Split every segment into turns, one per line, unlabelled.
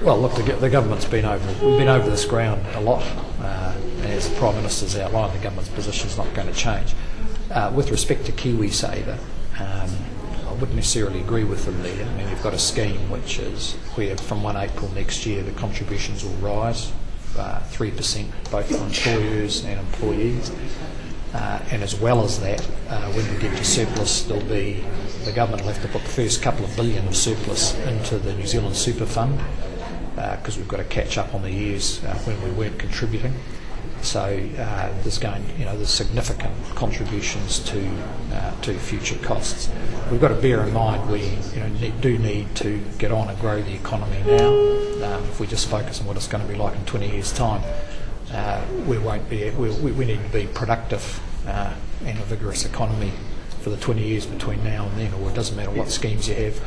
Well, look, the government's been we've been over this ground a lot, and as the Prime Minister's outlined, the government's position is not going to change. With respect to KiwiSaver, I wouldn't necessarily agree with them there. I mean, we've got a scheme which is where from 1 April next year the contributions will rise 3% both for employers and employees. And as well as that, when we get to surplus, the government will have to put the first couple of billion of surplus into the New Zealand Super Fund, because we've got to catch up on the years when we weren't contributing. So there's significant contributions to future costs. We've got to bear in mind we do need to get on and grow the economy now. If we just focus on what it's going to be like in 20 years' time, we won't be. We need to be productive and a vigorous economy for the 20 years between now and then, or it doesn't matter what schemes you have.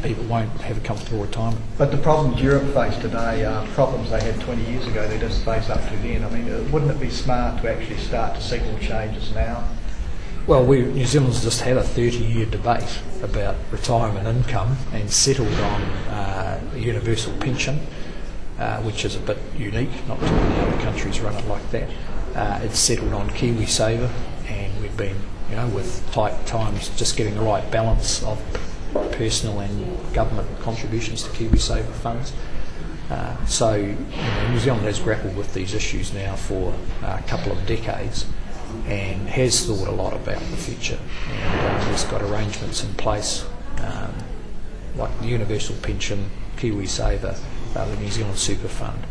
People won't have a comfortable retirement.
But the problems Europe face today are problems they had 20 years ago they didn't face up to then. I mean, wouldn't it be smart to actually start to signal changes now?
Well, New Zealand's just had a 30-year debate about retirement income and settled on a universal pension, which is a bit unique. Not too many other countries run it like that. It's settled on KiwiSaver, and we've been, with tight times, just getting the right balance of personal and government contributions to KiwiSaver funds. So New Zealand has grappled with these issues now for a couple of decades and has thought a lot about the future, and has got arrangements in place like the universal pension, KiwiSaver, the New Zealand Super Fund,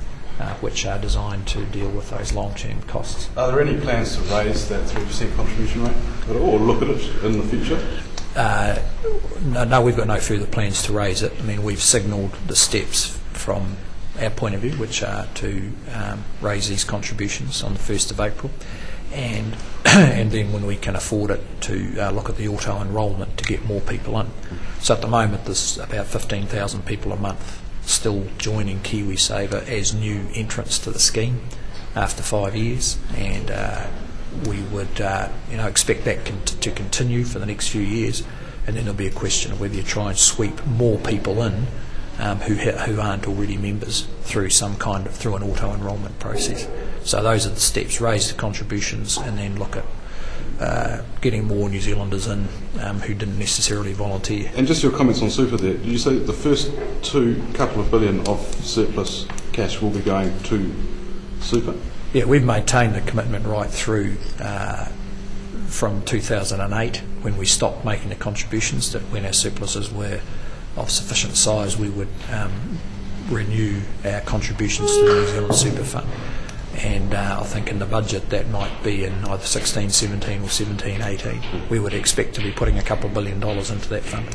which are designed to deal with those long-term costs.
Are there any plans to raise that 3% contribution rate at all, or look at it in the future?
No, we've got no further plans to raise it. I mean, we've signalled the steps from our point of view, which are to raise these contributions on the 1st of April, and then when we can afford it, to look at the auto-enrolment to get more people in. So at the moment there's about 15,000 people a month still joining KiwiSaver as new entrants to the scheme after 5 years, and we would expect that to continue for the next few years, and then there'll be a question of whether you try and sweep more people in who aren't already members through an auto-enrolment process. So those are the steps: raise the contributions and then look at getting more New Zealanders in who didn't necessarily volunteer.
And just your comments on super there, did you say the first couple of billion of surplus cash will be going to super?
Yeah, we've maintained the commitment right through from 2008, when we stopped making the contributions, that when our surpluses were of sufficient size we would renew our contributions to the New Zealand Super Fund. And I think in the budget that might be in either 16-17 or 17-18, we would expect to be putting a couple of $1 billion into that fund.